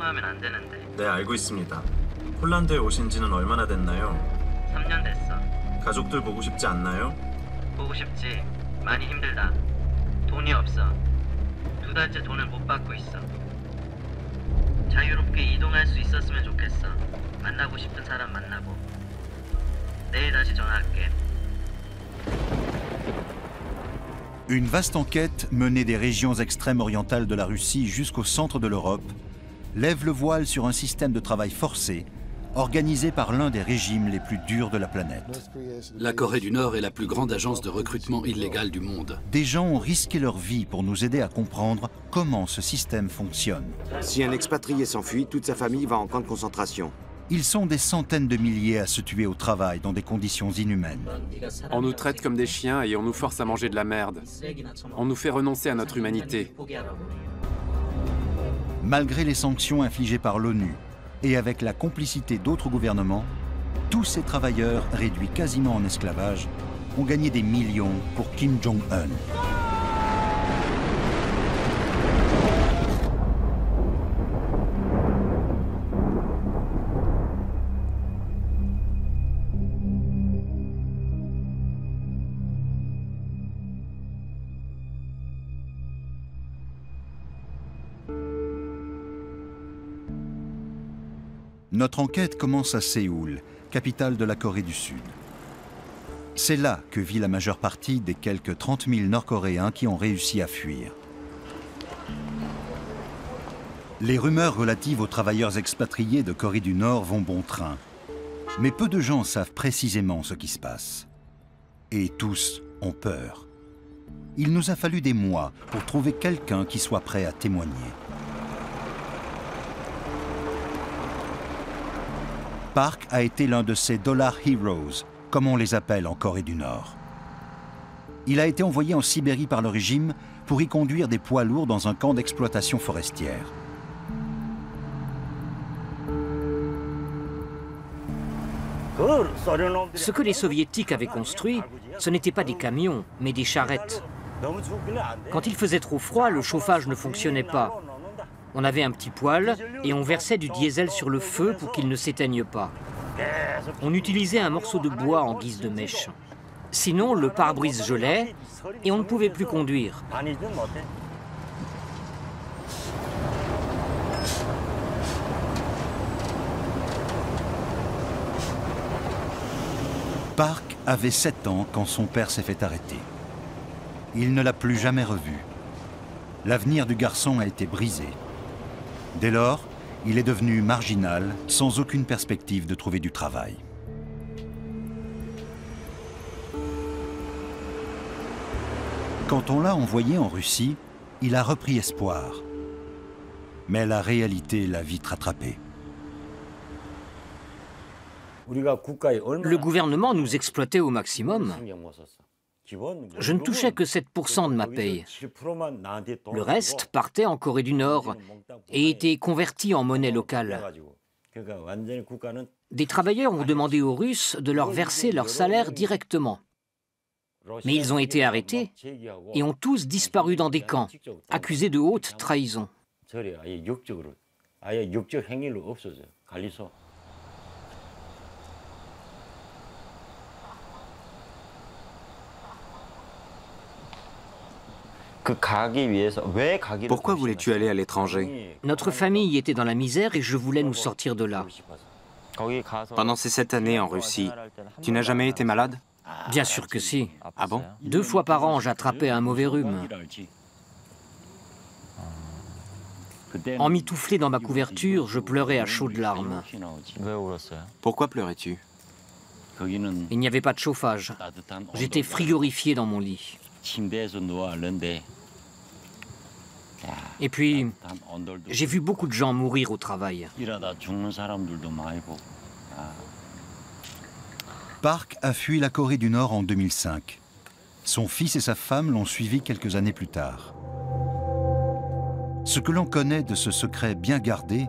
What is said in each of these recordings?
통화하면 안 되는데. 네, 알고 있습니다. 폴란드에 오신 지는 얼마나 됐나요? 3년 됐어. 가족들 보고 싶지 않나요? 보고 싶지. 많이 힘들다. 돈이 없어. 2달째 돈을 못 받고 있어. 자유롭게 이동할 수 있었으면 좋겠어. 만나고 싶은 사람 만나고. 내일 다시 전화할게. Une vaste enquête menée des régions extrêmes orientales de la Russie jusqu'au centre de l'Europe lève le voile sur un système de travail forcé organisé par l'un des régimes les plus durs de la planète. La Corée du Nord est la plus grande agence de recrutement illégal du monde. Des gens ont risqué leur vie pour nous aider à comprendre comment ce système fonctionne. Si un expatrié s'enfuit, toute sa famille va en camp de concentration. Ils sont des centaines de milliers à se tuer au travail dans des conditions inhumaines. On nous traite comme des chiens et on nous force à manger de la merde. On nous fait renoncer à notre humanité. Malgré les sanctions infligées par l'ONU et avec la complicité d'autres gouvernements, tous ces travailleurs, réduits quasiment en esclavage, ont gagné des millions pour Kim Jong-un. Notre enquête commence à Séoul, capitale de la Corée du Sud. C'est là que vit la majeure partie des quelques 30 000 Nord-Coréens qui ont réussi à fuir. Les rumeurs relatives aux travailleurs expatriés de Corée du Nord vont bon train. Mais peu de gens savent précisément ce qui se passe. Et tous ont peur. Il nous a fallu des mois pour trouver quelqu'un qui soit prêt à témoigner. Park a été l'un de ces Dollar Heroes, comme on les appelle en Corée du Nord. Il a été envoyé en Sibérie par le régime pour y conduire des poids lourds dans un camp d'exploitation forestière. Ce que les soviétiques avaient construit, ce n'étaient pas des camions, mais des charrettes. Quand il faisait trop froid, le chauffage ne fonctionnait pas. On avait un petit poêle et on versait du diesel sur le feu pour qu'il ne s'éteigne pas. On utilisait un morceau de bois en guise de mèche. Sinon, le pare-brise gelait et on ne pouvait plus conduire. Park avait 7 ans quand son père s'est fait arrêter. Il ne l'a plus jamais revu. L'avenir du garçon a été brisé. Dès lors, il est devenu marginal, sans aucune perspective de trouver du travail. Quand on l'a envoyé en Russie, il a repris espoir. Mais la réalité l'a vite rattrapé. Le gouvernement nous exploitait au maximum. Je ne touchais que 7% de ma paye. Le reste partait en Corée du Nord et était converti en monnaie locale. Des travailleurs ont demandé aux Russes de leur verser leur salaire directement. Mais ils ont été arrêtés et ont tous disparu dans des camps, accusés de haute trahison. Pourquoi voulais-tu aller à l'étranger? Notre famille était dans la misère et je voulais nous sortir de là. Pendant ces 7 années en Russie, tu n'as jamais été malade? Bien sûr que si. Ah bon? 2 fois par an, j'attrapais un mauvais rhume. Emmitouflé dans ma couverture, je pleurais à chaudes larmes. Pourquoi pleurais-tu? Il n'y avait pas de chauffage. J'étais frigorifié dans mon lit. Et puis, j'ai vu beaucoup de gens mourir au travail. Park a fui la Corée du Nord en 2005. Son fils et sa femme l'ont suivi quelques années plus tard. Ce que l'on connaît de ce secret bien gardé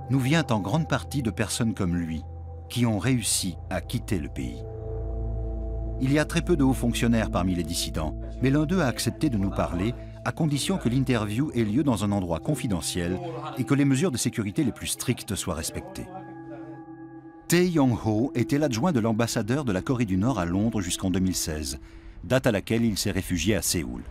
nous vient en grande partie de personnes comme lui, qui ont réussi à quitter le pays. Il y a très peu de hauts fonctionnaires parmi les dissidents, mais l'un d'eux a accepté de nous parler à condition que l'interview ait lieu dans un endroit confidentiel et que les mesures de sécurité les plus strictes soient respectées. Tae Yong-ho était l'adjoint de l'ambassadeur de la Corée du Nord à Londres jusqu'en 2016, date à laquelle il s'est réfugié à Séoul.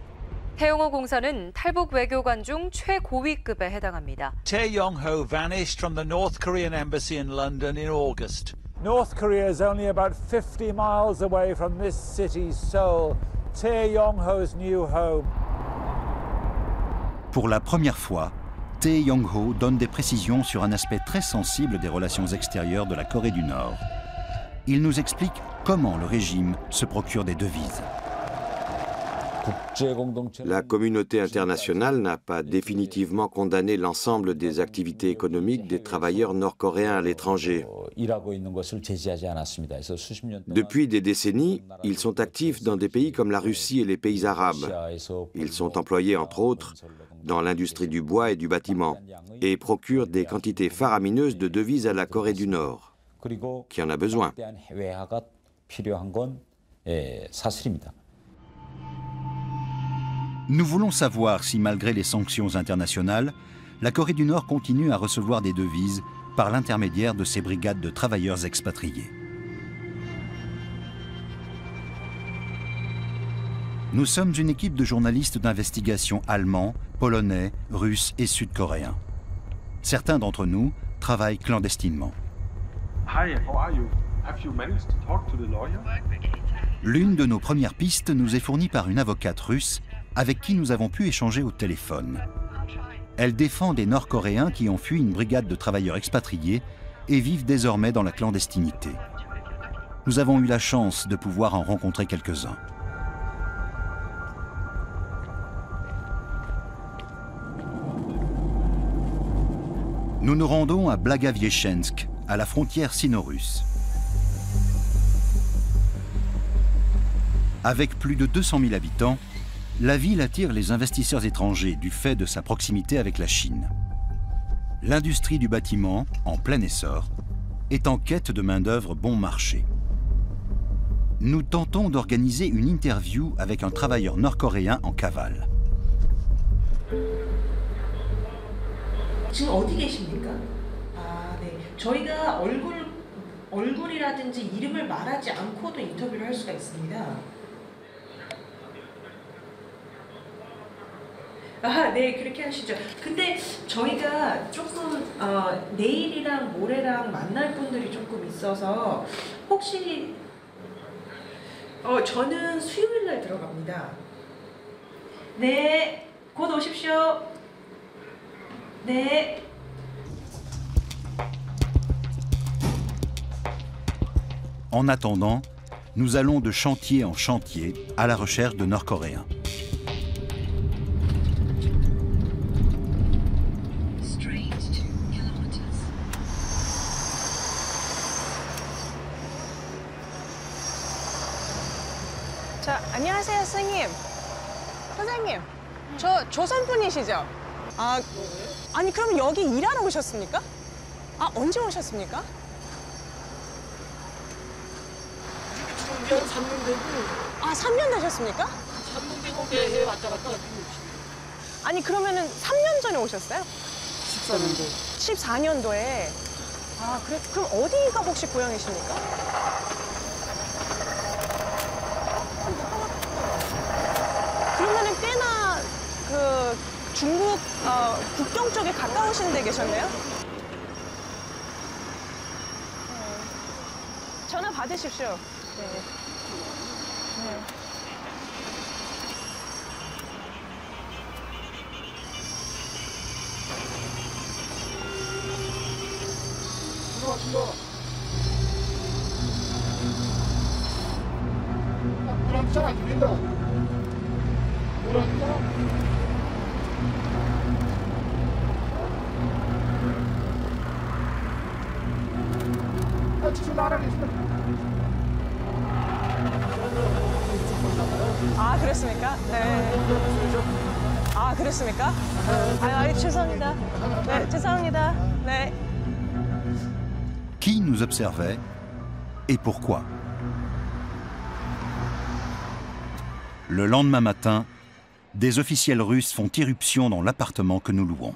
태영호 공사는 탈북 외교관 중 최고위급에 해당합니다. Tae Yong-ho vanished from the North Korean embassy in London in August. North Korea is only about 50 miles away from this city, Seoul, Tae Yong-ho's new home. Pour la première fois, Tae Yong-ho donne des précisions sur un aspect très sensible des relations extérieures de la Corée du Nord. Il nous explique comment le régime se procure des devises. La communauté internationale n'a pas définitivement condamné l'ensemble des activités économiques des travailleurs nord-coréens à l'étranger. Depuis des décennies, ils sont actifs dans des pays comme la Russie et les pays arabes. Ils sont employés, entre autres, dans l'industrie du bois et du bâtiment et procurent des quantités faramineuses de devises à la Corée du Nord, qui en a besoin. Nous voulons savoir si, malgré les sanctions internationales, la Corée du Nord continue à recevoir des devises par l'intermédiaire de ses brigades de travailleurs expatriés. Nous sommes une équipe de journalistes d'investigation allemands, polonais, russes et sud-coréens. Certains d'entre nous travaillent clandestinement. L'une de nos premières pistes nous est fournie par une avocate russe avec qui nous avons pu échanger au téléphone. Elle défend des Nord-Coréens qui ont fui une brigade de travailleurs expatriés et vivent désormais dans la clandestinité. Nous avons eu la chance de pouvoir en rencontrer quelques-uns. Nous nous rendons à Blagaviechensk, à la frontière sino-russe. Avec plus de 200 000 habitants, la ville attire les investisseurs étrangers du fait de sa proximité avec la Chine. L'industrie du bâtiment, en plein essor, est en quête de main-d'œuvre bon marché. Nous tentons d'organiser une interview avec un travailleur nord-coréen en cavale. 지금 어디 계십니까? 아, 네. 저희가 얼굴이라든지 이름을 말하지 않고도 인터뷰를 할 수가 있습니다. 아, 네, 그렇게 하시죠. 근데 저희가 조금 내일이랑 모레랑 만날 분들이 조금 있어서 혹시 저는 수요일 날 들어갑니다. 네, 곧 오십시오. 네. En attendant, nous allons de chantier en chantier à la recherche de Nord-Coréens. 자, 안녕하세요, 선생님. 선생님, 저 조선분이시죠? 아니 그럼 여기 일하러 오셨습니까? 언제 오셨습니까? 3년 되고. 3년 되셨습니까? 3년 되고 해 왔다 갔다. 아니 그러면은 3년 전에 오셨어요? 14년도. 14년도에. 그래, 그럼 어디가 혹시 고향이십니까? 그러면은 꽤나 그 중국 국경 쪽에 가까우신 데 계셨네요? 전화 받으십시오. 네. 네. 그랬습니까? 네. 그랬습니까? 죄송합니다. 네, 죄송합니다. 네. Qui nous observait et pourquoi? Le lendemain matin, des officiels russes font irruption dans l'appartement que nous louons.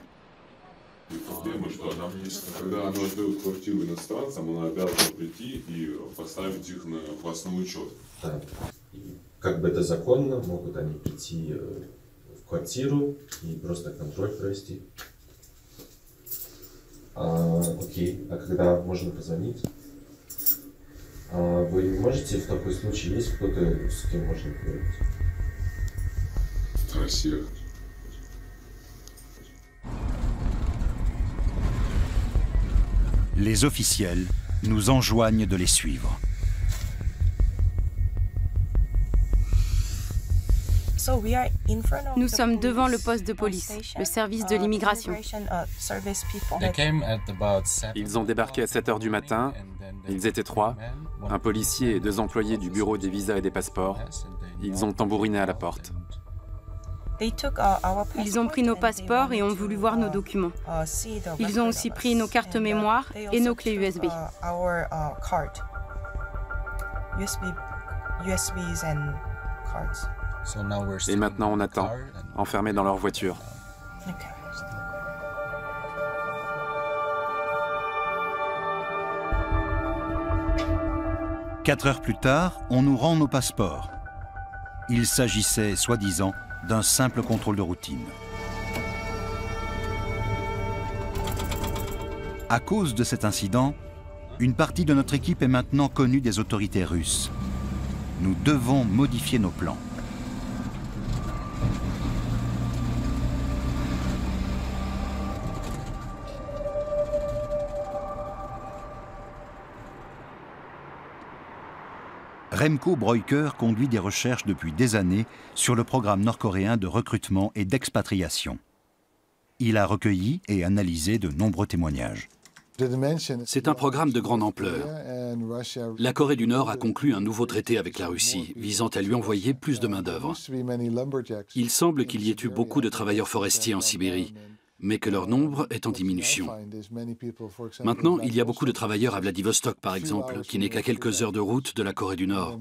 Как бы это законно, могут они прийти в квартиру и просто контроль провести. Окей, а когда можно позвонить? Вы можете в такой случай, есть кто-то, с кем можно поговорить? Россия. Les officiels nous enjoignent de les suivre. Nous sommes devant le poste de police, le service de l'immigration. Ils ont débarqué à 7 h du matin. Ils étaient 3, un policier et 2 employés du bureau des visas et des passeports. Ils ont tambouriné à la porte. Ils ont pris nos passeports et ont voulu voir nos documents. Ils ont aussi pris nos cartes mémoire et nos clés USB. Et maintenant on attend, enfermés dans leur voiture. Quatre heures plus tard, on nous rend nos passeports. Il s'agissait, soi-disant, d'un simple contrôle de routine. À cause de cet incident, une partie de notre équipe est maintenant connue des autorités russes. Nous devons modifier nos plans. Remco Breuker conduit des recherches depuis des années sur le programme nord-coréen de recrutement et d'expatriation. Il a recueilli et analysé de nombreux témoignages. C'est un programme de grande ampleur. La Corée du Nord a conclu un nouveau traité avec la Russie, visant à lui envoyer plus de main-d'œuvre. Il semble qu'il y ait eu beaucoup de travailleurs forestiers en Sibérie, mais que leur nombre est en diminution. Maintenant, il y a beaucoup de travailleurs à Vladivostok, par exemple, qui n'est qu'à quelques heures de route de la Corée du Nord.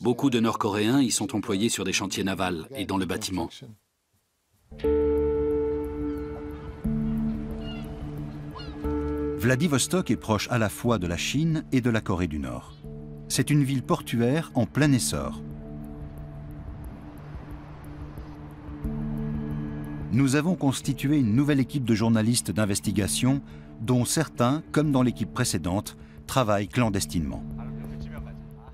Beaucoup de Nord-Coréens y sont employés sur des chantiers navals et dans le bâtiment. Vladivostok est proche à la fois de la Chine et de la Corée du Nord. C'est une ville portuaire en plein essor. Nous avons constitué une nouvelle équipe de journalistes d'investigation dont certains, comme dans l'équipe précédente, travaillent clandestinement.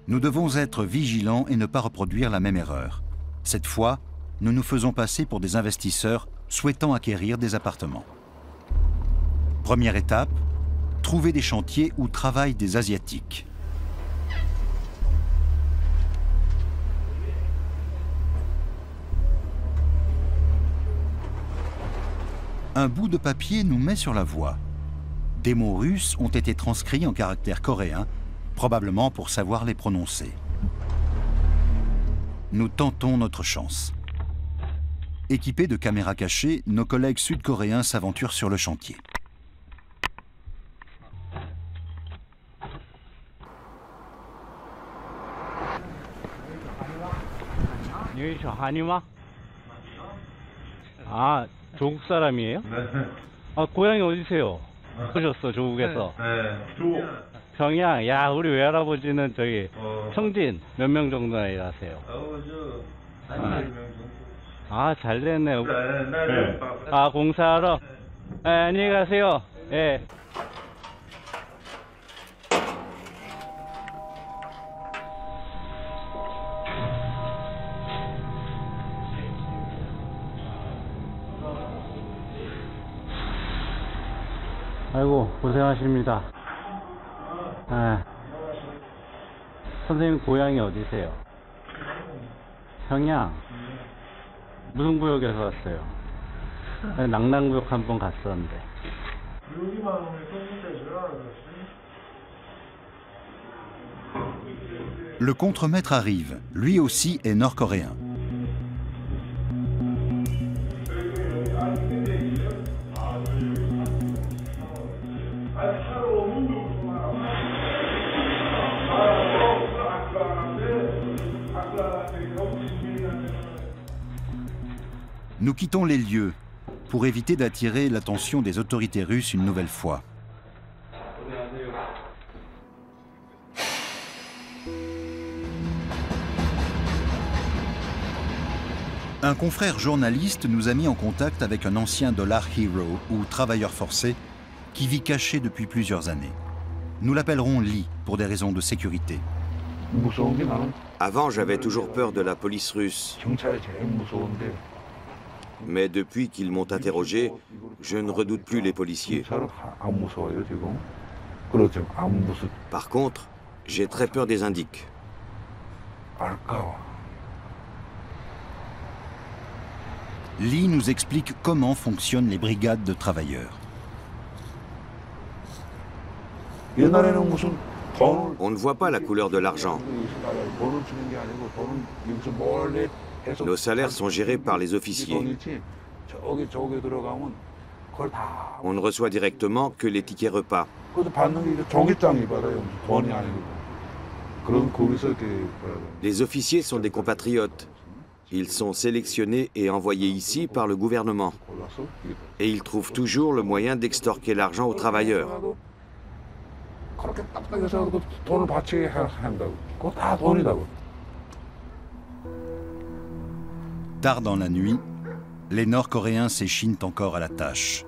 Nous devons être vigilants et ne pas reproduire la même erreur. Cette fois, nous nous faisons passer pour des investisseurs souhaitant acquérir des appartements. Première étape, trouver des chantiers où travaillent des Asiatiques. Un bout de papier nous met sur la voie. Des mots russes ont été transcrits en caractères coréens, probablement pour savoir les prononcer. Nous tentons notre chance. Équipés de caméras cachées, nos collègues sud-coréens s'aventurent sur le chantier. 조국 사람이에요? 아, 고향이 어디세요? 오셨어, 조국에서. 네, 조국. 평양. 야, 우리 외할아버지는 저기 청진 몇 명 정도나 일하세요? 아, 잘 됐네요. 네. 아, 공사하러? 네, 안녕히 가세요. 예. 네. 아이고, 고생하십니다. 네. 선생님 고향이 어디세요? 평양. 무슨 구역에서 왔어요? 낙랑구역 한번 갔었는데. Le contremaître arrive. Lui aussi est nord-coréen. Nous quittons les lieux pour éviter d'attirer l'attention des autorités russes une nouvelle fois. Un confrère journaliste nous a mis en contact avec un ancien dollar hero ou travailleur forcé qui vit caché depuis plusieurs années. Nous l'appellerons Lee pour des raisons de sécurité. Avant, j'avais toujours peur de la police russe. Mais depuis qu'ils m'ont interrogé, je ne redoute plus les policiers. Par contre, j'ai très peur des indiques. Lee nous explique comment fonctionnent les brigades de travailleurs. On ne voit pas la couleur de l'argent. Nos salaires sont gérés par les officiers. On ne reçoit directement que les tickets repas. Les officiers sont des compatriotes. Ils sont sélectionnés et envoyés ici par le gouvernement. Et ils trouvent toujours le moyen d'extorquer l'argent aux travailleurs. Tard dans la nuit, les Nord-Coréens s'échinent encore à la tâche.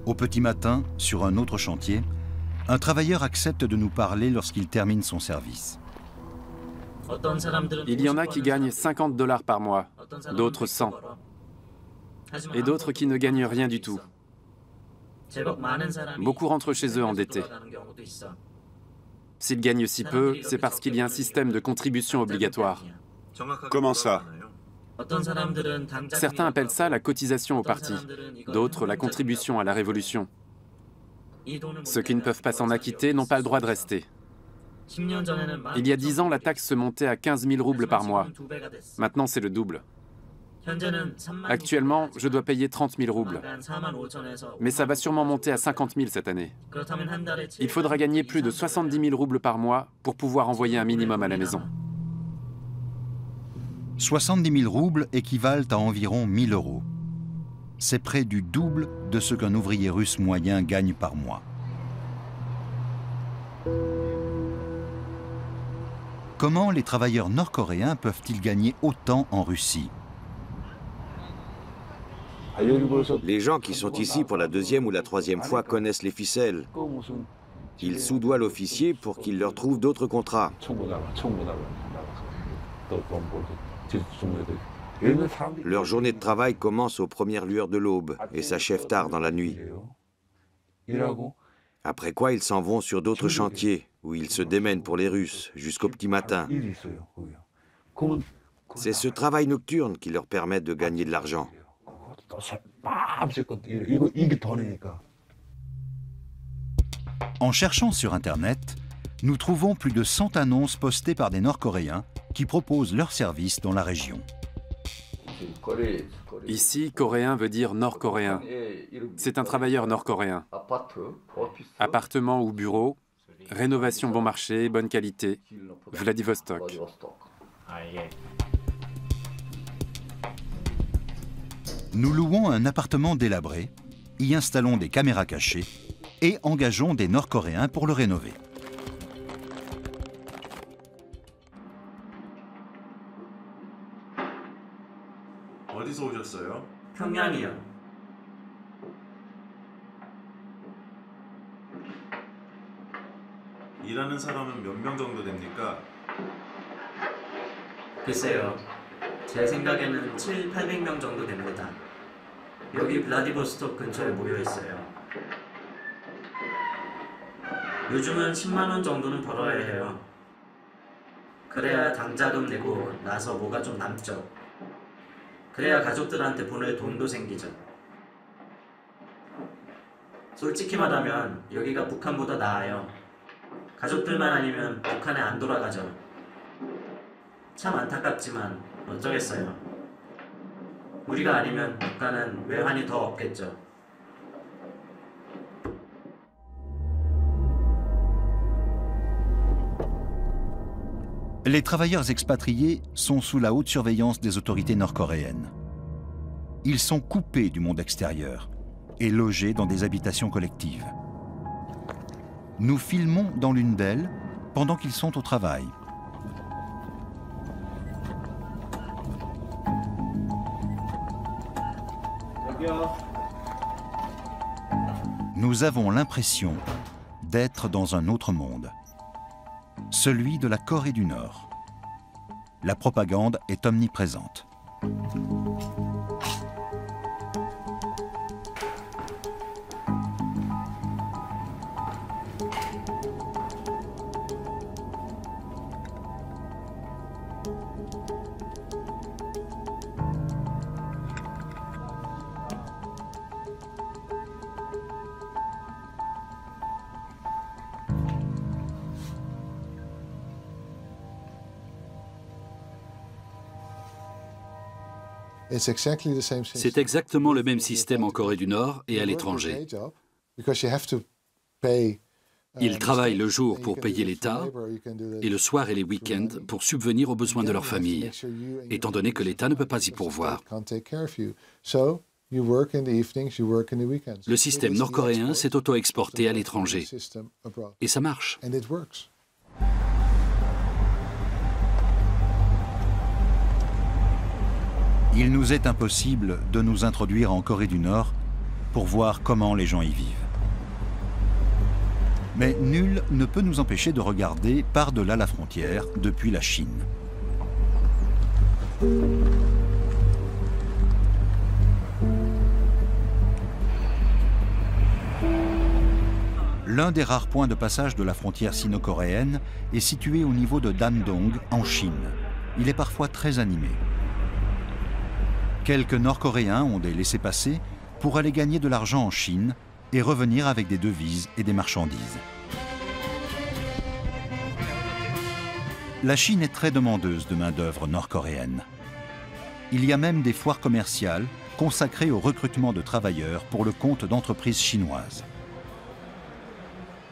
Au petit matin, sur un autre chantier, un travailleur accepte de nous parler lorsqu'il termine son service. Il y en a qui gagnent 50 $ par mois, d'autres 100. Et d'autres qui ne gagnent rien du tout. Beaucoup rentrent chez eux endettés. S'ils gagnent si peu, c'est parce qu'il y a un système de contribution obligatoire. Comment ça? Certains appellent ça la cotisation au parti, d'autres la contribution à la révolution. Ceux qui ne peuvent pas s'en acquitter n'ont pas le droit de rester. Il y a 10 ans, la taxe se montait à 15 000 roubles par mois. Maintenant, c'est le double. Actuellement, je dois payer 30 000 roubles. Mais ça va sûrement monter à 50 000 cette année. Il faudra gagner plus de 70 000 roubles par mois pour pouvoir envoyer un minimum à la maison. 70 000 roubles équivalent à environ 1 000 €. C'est près du double de ce qu'un ouvrier russe moyen gagne par mois. Comment les travailleurs nord-coréens peuvent-ils gagner autant en Russie? Les gens qui sont ici pour la deuxième ou la troisième fois connaissent les ficelles. Ils soudoient l'officier pour qu'il leur trouve d'autres contrats. Leur journée de travail commence aux premières lueurs de l'aube et s'achève tard dans la nuit. Après quoi, ils s'en vont sur d'autres chantiers où ils se démènent pour les Russes jusqu'au petit matin. C'est ce travail nocturne qui leur permet de gagner de l'argent. En cherchant sur Internet, nous trouvons plus de 100 annonces postées par des Nord-Coréens qui proposent leurs services dans la région. Ici, coréen veut dire nord-coréen. C'est un travailleur nord-coréen. Appartement ou bureau, rénovation bon marché, bonne qualité, Vladivostok. Nous louons un appartement délabré, y installons des caméras cachées et engageons des Nord-Coréens pour le rénover. 어디서 오셨어요? 평양이요. 일하는 사람은 몇 명 정도 됩니까? 글쎄요. 제 생각에는 700~800명 정도 됩니다. 여기 블라디보스톡 근처에 모여 있어요. 요즘은 10만 원 정도는 벌어야 해요. 그래야 당자금 내고 나서 뭐가 좀 남죠. 그래야 가족들한테 보낼 돈도 생기죠. 솔직히 말하면 여기가 북한보다 나아요. 가족들만 아니면 북한에 안 돌아가죠. 참 안타깝지만 어쩌겠어요. 우리가 아니면 북한은 외환이 더 없겠죠. Les travailleurs expatriés sont sous la haute surveillance des autorités nord-coréennes. Ils sont coupés du monde extérieur et logés dans des habitations collectives. Nous filmons dans l'une d'elles pendant qu'ils sont au travail. Nous avons l'impression d'être dans un autre monde, celui de la Corée du Nord. La propagande est omniprésente. C'est exactement le même système en Corée du Nord et à l'étranger. Ils travaillent le jour pour payer l'État et le soir et les week-ends pour subvenir aux besoins de leur famille, étant donné que l'État ne peut pas y pourvoir. Le système nord-coréen s'est auto-exporté à l'étranger et ça marche. Il nous est impossible de nous introduire en Corée du Nord pour voir comment les gens y vivent. Mais nul ne peut nous empêcher de regarder par-delà la frontière depuis la Chine. L'un des rares points de passage de la frontière sino-coréenne est situé au niveau de Dandong, en Chine. Il est parfois très animé. Quelques Nord-Coréens ont des laissez-passer pour aller gagner de l'argent en Chine et revenir avec des devises et des marchandises. La Chine est très demandeuse de main-d'œuvre nord-coréenne. Il y a même des foires commerciales consacrées au recrutement de travailleurs pour le compte d'entreprises chinoises.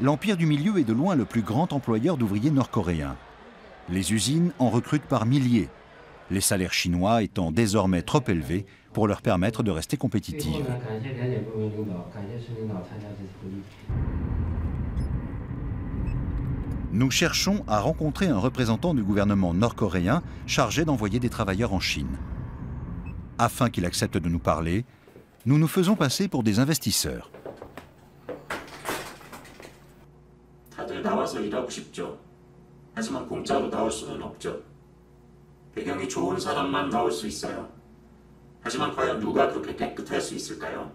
L'Empire du Milieu est de loin le plus grand employeur d'ouvriers nord-coréens. Les usines en recrutent par milliers, les salaires chinois étant désormais trop élevés pour leur permettre de rester compétitives. Nous cherchons à rencontrer un représentant du gouvernement nord-coréen chargé d'envoyer des travailleurs en Chine. Afin qu'il accepte de nous parler, nous nous faisons passer pour des investisseurs. 배경이 좋은 사람만 나올 수 있어요. 하지만 과연 누가 그렇게 깨끗할 수 있을까요?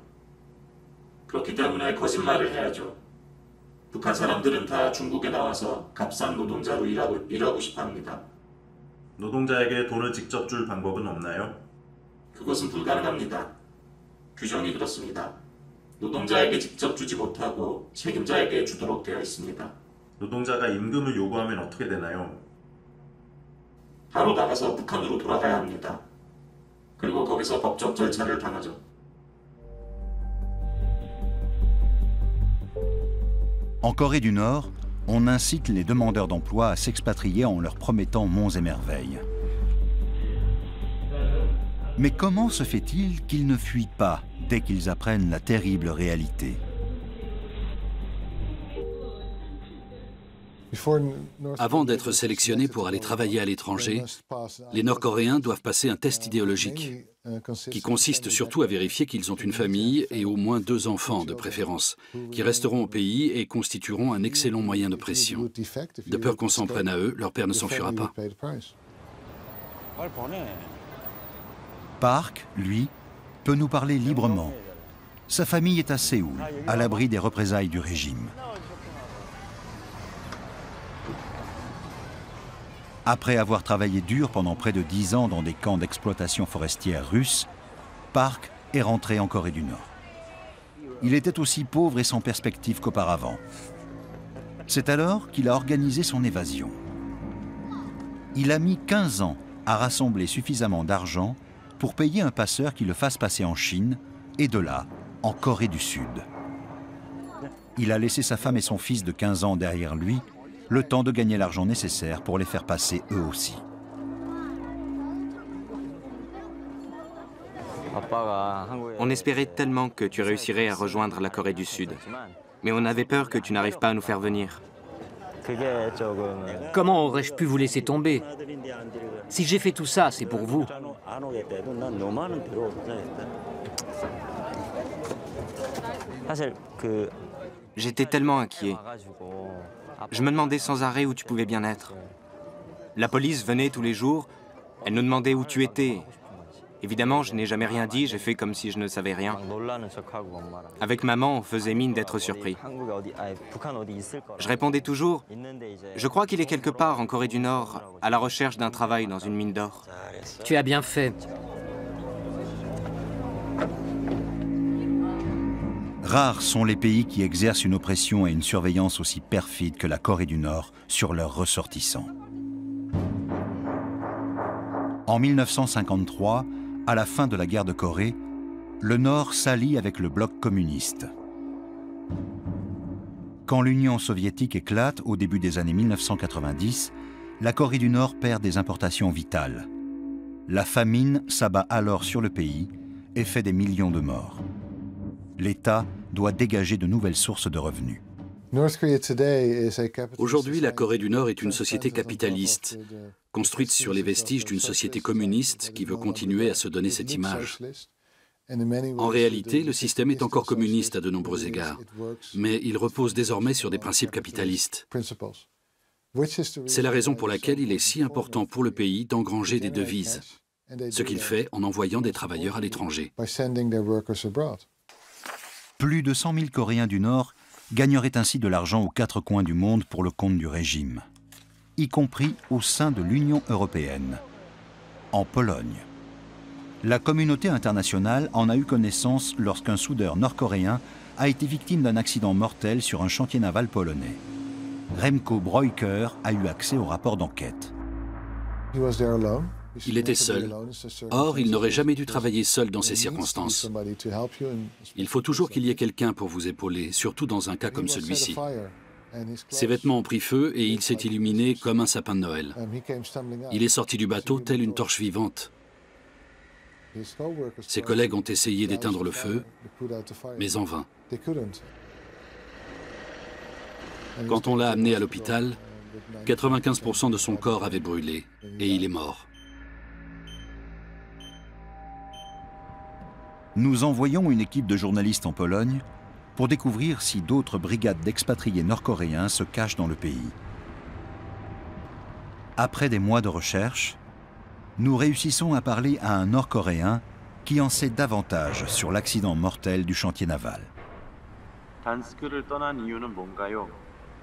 그렇기 때문에 거짓말을 해야죠. 북한 사람들은 다 중국에 나와서 값싼 노동자로 일하고 싶어 합니다. 노동자에게 돈을 직접 줄 방법은 없나요? 그것은 불가능합니다. 규정이 그렇습니다. 노동자에게 직접 주지 못하고 책임자에게 주도록 되어 있습니다. 노동자가 임금을 요구하면 어떻게 되나요? 바로 나가서 북한으로 돌아가야 합니다. 그리고 거기서 법적 절차를 당하죠. En Corée du Nord, on incite les demandeurs d'emploi à s'expatrier en leur promettant monts et merveilles. Mais comment se fait-il qu'ils ne fuient pas dès qu'ils apprennent la terrible réalité ? Avant d'être sélectionnés pour aller travailler à l'étranger, les Nord-Coréens doivent passer un test idéologique qui consiste surtout à vérifier qu'ils ont une famille et au moins 2 enfants de préférence, qui resteront au pays et constitueront un excellent moyen de pression. De peur qu'on s'en prenne à eux, leur père ne s'enfuira pas. Park, lui, peut nous parler librement. Sa famille est à Séoul, à l'abri des représailles du régime. Après avoir travaillé dur pendant près de 10 ans dans des camps d'exploitation forestière russes, Park est rentré en Corée du Nord. Il était aussi pauvre et sans perspective qu'auparavant. C'est alors qu'il a organisé son évasion. Il a mis 15 ans à rassembler suffisamment d'argent pour payer un passeur qui le fasse passer en Chine et de là, en Corée du Sud. Il a laissé sa femme et son fils de 15 ans derrière lui le temps de gagner l'argent nécessaire pour les faire passer eux aussi. On espérait tellement que tu réussirais à rejoindre la Corée du Sud. Mais on avait peur que tu n'arrives pas à nous faire venir. Comment aurais-je pu vous laisser tomber? Si j'ai fait tout ça, c'est pour vous. J'étais tellement inquiet. Je me demandais sans arrêt où tu pouvais bien être. La police venait tous les jours, elle nous demandait où tu étais. Évidemment, je n'ai jamais rien dit, j'ai fait comme si je ne savais rien. Avec maman, on faisait mine d'être surpris. Je répondais toujours, je crois qu'il est quelque part en Corée du Nord, à la recherche d'un travail dans une mine d'or. Tu as bien fait. Rares sont les pays qui exercent une oppression et une surveillance aussi perfides que la Corée du Nord sur leurs ressortissants. En 1953, à la fin de la guerre de Corée, le Nord s'allie avec le bloc communiste. Quand l'Union soviétique éclate au début des années 1990, la Corée du Nord perd des importations vitales. La famine s'abat alors sur le pays et fait des millions de morts. L'État doit dégager de nouvelles sources de revenus. Aujourd'hui, la Corée du Nord est une société capitaliste, construite sur les vestiges d'une société communiste qui veut continuer à se donner cette image. En réalité, le système est encore communiste à de nombreux égards, mais il repose désormais sur des principes capitalistes. C'est la raison pour laquelle il est si important pour le pays d'engranger des devises, ce qu'il fait en envoyant des travailleurs à l'étranger. Plus de 100 000 Coréens du Nord gagneraient ainsi de l'argent aux quatre coins du monde pour le compte du régime, y compris au sein de l'Union européenne, en Pologne. La communauté internationale en a eu connaissance lorsqu'un soudeur nord-coréen a été victime d'un accident mortel sur un chantier naval polonais. Remco Breuker a eu accès au rapport d'enquête. Il était seul. Or, il n'aurait jamais dû travailler seul dans ces circonstances. Il faut toujours qu'il y ait quelqu'un pour vous épauler, surtout dans un cas comme celui-ci. Ses vêtements ont pris feu et il s'est illuminé comme un sapin de Noël. Il est sorti du bateau telle une torche vivante. Ses collègues ont essayé d'éteindre le feu, mais en vain. Quand on l'a amené à l'hôpital, 95% de son corps avait brûlé et il est mort. Nous envoyons une équipe de journalistes en Pologne pour découvrir si d'autres brigades d'expatriés nord-coréens se cachent dans le pays. Après des mois de recherche, nous réussissons à parler à un nord-coréen qui en sait davantage sur l'accident mortel du chantier naval.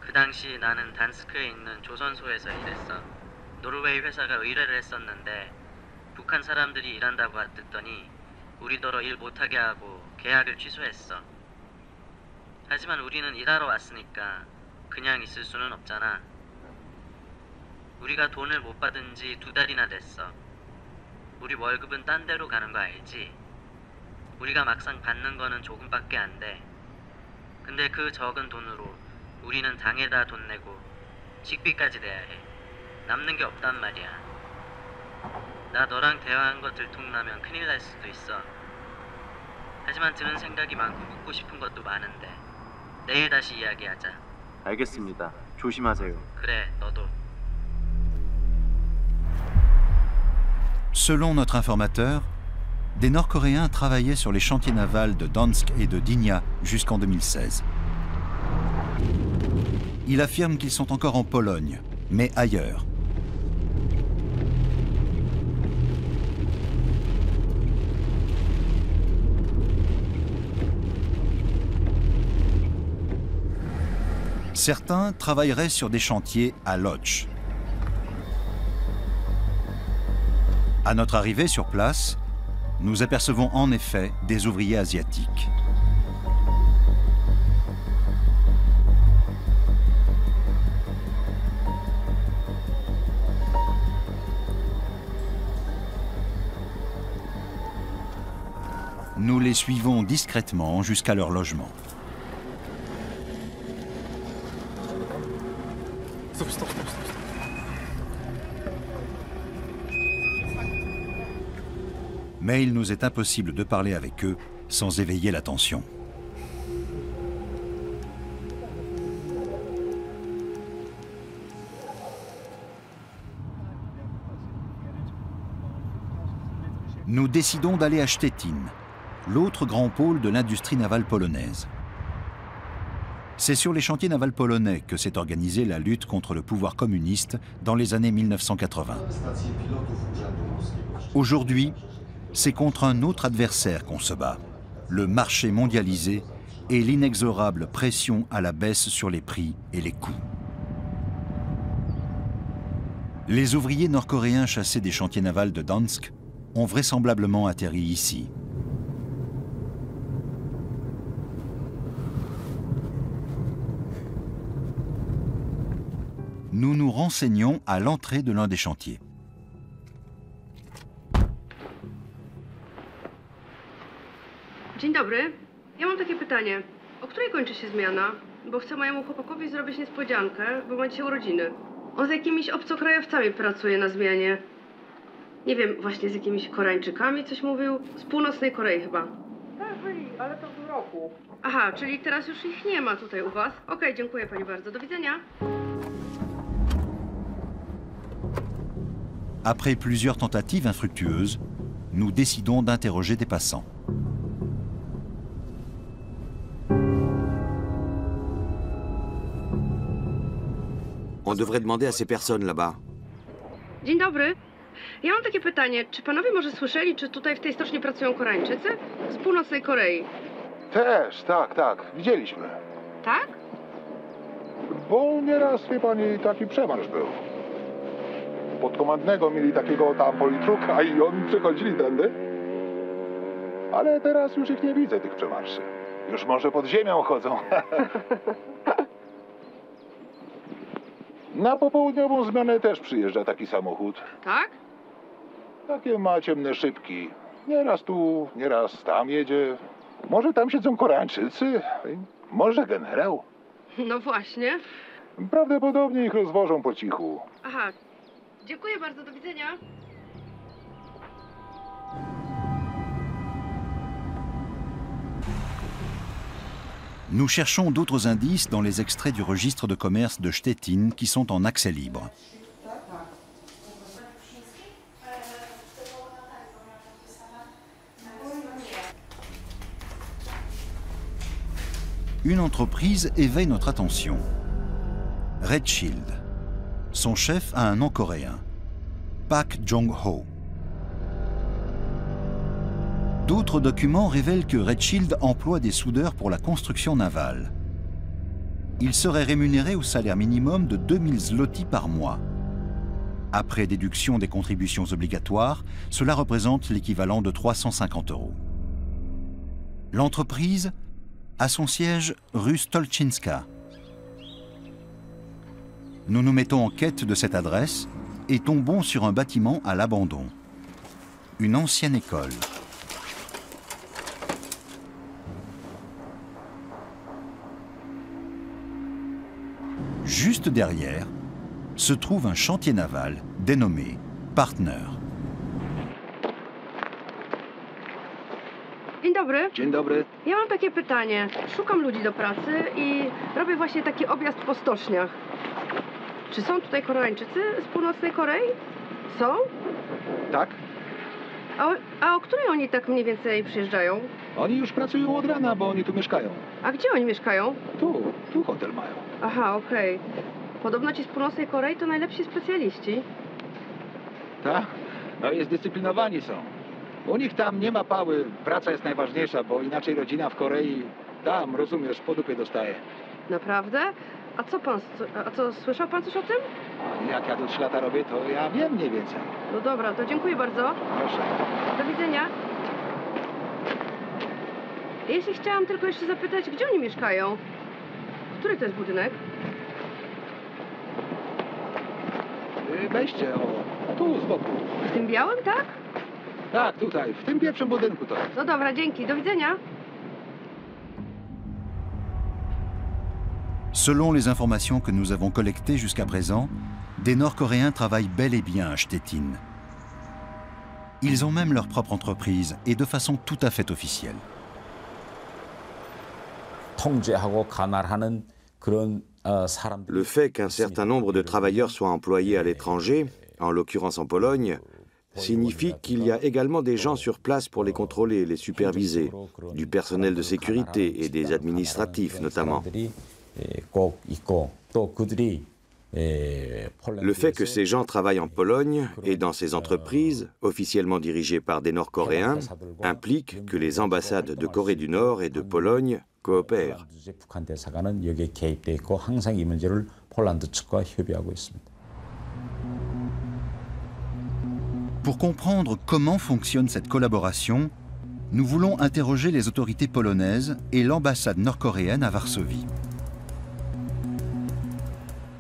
그 당시 나는 단스크에 있는 조선소에서 일했어. 노르웨이 회사가 의뢰를 했었는데 북한 사람들이 일한다고 듣더니 우리더러 일 못하게 하고 계약을 취소했어. 하지만 우리는 일하러 왔으니까 그냥 있을 수는 없잖아. 우리가 돈을 못 받은 지 2달이나 됐어. 우리 월급은 딴 데로 가는 거 알지? 우리가 막상 받는 거는 조금밖에 안 돼. 근데 그 적은 돈으로 우리는 당에다 돈 내고 식비까지 내야 해. 남는 게 없단 말이야. 나 너랑 대화한 거 들통나면 큰일 날 수도 있어. 하지만 드는 생각이 많고 묻고 싶은 것도 많은데 내일 다시 이야기하자. 알겠습니다. 조심하세요. 그래, 너도. Selon notre informateur, des Nord-Coréens travaillaient sur les chantiers navals de Donetsk et de Dynia jusqu'en 2016. Il affirme qu'ils sont encore en Pologne, mais ailleurs. Certains travailleraient sur des chantiers à Lodz. À notre arrivée sur place, nous apercevons en effet des ouvriers asiatiques. Nous les suivons discrètement jusqu'à leur logement. Mais il nous est impossible de parler avec eux sans éveiller l'attention. Nous décidons d'aller à Stettin, l'autre grand pôle de l'industrie navale polonaise. C'est sur les chantiers navals polonais que s'est organisée la lutte contre le pouvoir communiste dans les années 1980. Aujourd'hui, c'est contre un autre adversaire qu'on se bat, le marché mondialisé et l'inexorable pression à la baisse sur les prix et les coûts. Les ouvriers nord-coréens chassés des chantiers navals de Dansk ont vraisemblablement atterri ici. Nous nous renseignons à l'entrée de l'un des chantiers. Dzień dobry. Ja mam takie pytanie. O której kończy się zmiana? Bo chcę mojemu chłopakowi zrobić niespodziankę, bo ma dzisiaj urodziny. On z jakimiś obcokrajowcami pracuje na zmianie. Nie wiem, właśnie z jakimiś Koreańczykami coś mówił. Z północnej Korei chyba. Tak, byli, ale to w roku. Aha, czyli teraz już ich nie ma tutaj u was. Okej, dziękuję pani bardzo. Do widzenia. Après plusieurs tentatives infructueuses, nous décidons d'interroger des passants. On devrait demander à ces personnes là-bas. Dzień dobry. Ja mam takie pytanie. Czy panowie może słyszeli, czy tutaj w tej stoczni pracują Koreańczycy? Z północnej Korei. Też, tak. Widzieliśmy. Tak? Bo nieraz, wie pani, taki przemarsz był. Podkomandnego mieli takiego tam politruka i oni przechodzili tędy. Ale teraz już ich nie widzę, tych przemarszy. Już może pod ziemią chodzą. Na popołudniową zmianę też przyjeżdża taki samochód. Tak? Takie ma ciemne szybki. Nieraz tu, nieraz tam jedzie. Może tam siedzą Koreańczycy, może generał. No właśnie. Prawdopodobnie ich rozwożą po cichu. Aha. Dziękuję bardzo, do widzenia. Nous cherchons d'autres indices dans les extraits du registre de commerce de Stettin qui sont en accès libre. Une entreprise éveille notre attention. Red Shield. Son chef a un nom coréen, Pak Jong-ho. D'autres documents révèlent que Red Shield emploie des soudeurs pour la construction navale. Il serait rémunéré au salaire minimum de 2000 zlotys par mois. Après déduction des contributions obligatoires, cela représente l'équivalent de 350 €. L'entreprise a son siège rue Stolchinska. Nous nous mettons en quête de cette adresse et tombons sur un bâtiment à l'abandon. Une ancienne école. Juste derrière se trouve un chantier naval dénommé Partner. Dzień dobry. Dzień dobry. Ja mam takie pytanie. Szukam ludzi do pracy i robię właśnie taki objazd po stoczniach. Czy są tutaj Koreańczycy z północnej Korei? Są? Tak. A o której oni tak mniej więcej przyjeżdżają? Oni już pracują od rana, bo oni tu mieszkają. A gdzie oni mieszkają? Tu hotel mają. Aha, okej. Podobno ci z północnej Korei to najlepsi specjaliści. Tak? No i zdyscyplinowani są. U nich tam nie ma pały, praca jest najważniejsza, bo inaczej rodzina w Korei, tam, rozumiesz, po dupie dostaje. Naprawdę? A co, słyszał pan coś o tym? Jak ja tu 3 lata robię, to ja wiem mniej więcej. No dobra, to dziękuję bardzo. Proszę. Do widzenia. Jeśli chciałam tylko jeszcze zapytać, gdzie oni mieszkają? Który to jest budynek? Wejście, tu z boku. W tym białym, tak? Tak, tutaj, w tym pierwszym budynku to jest. No dobra, dzięki. Do widzenia. Selon les informations que nous avons collectées jusqu'à présent, des Nord-Coréens travaillent bel et bien à Stettin. Ils ont même leur propre entreprise et de façon tout à fait officielle. Le fait qu'un certain nombre de travailleurs soient employés à l'étranger, en l'occurrence en Pologne, signifie qu'il y a également des gens sur place pour les contrôler, les superviser, du personnel de sécurité et des administratifs notamment. Le fait que ces gens travaillent en Pologne et dans ces entreprises, officiellement dirigées par des Nord-Coréens, implique que les ambassades de Corée du Nord et de Pologne coopèrent. Pour comprendre comment fonctionne cette collaboration, nous voulons interroger les autorités polonaises et l'ambassade nord-coréenne à Varsovie.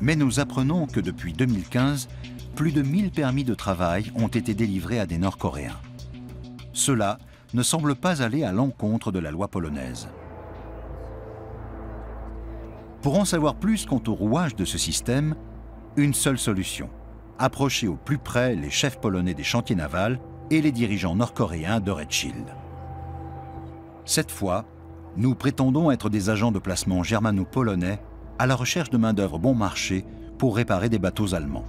Mais nous apprenons que depuis 2015, plus de 1000 permis de travail ont été délivrés à des Nord-Coréens. Cela ne semble pas aller à l'encontre de la loi polonaise. Pour en savoir plus quant au rouage de ce système, une seule solution: approcher au plus près les chefs polonais des chantiers navals et les dirigeants nord-coréens de Red Shield. Cette fois, nous prétendons être des agents de placement germano-polonais à la recherche de main-d'œuvre bon marché pour réparer des bateaux allemands.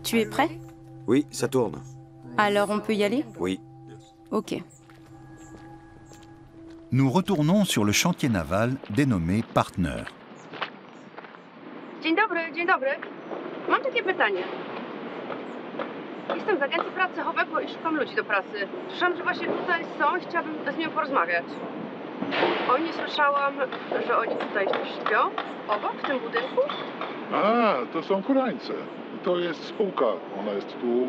Tu es prêt? Oui, ça tourne. Alors on peut y aller? Oui. Ok. Nous retournons sur le chantier naval dénommé Partner. Dzień dobry. Mam takie pytanie. Jestem z Agencji Pracowego i szukam ludzi do pracy. Słyszałam, że właśnie tutaj są i chciałabym z nimi porozmawiać. Nie słyszałam, że oni tutaj śpią, obok, w tym budynku. A, to są Koreańcy. To jest spółka, ona jest tu.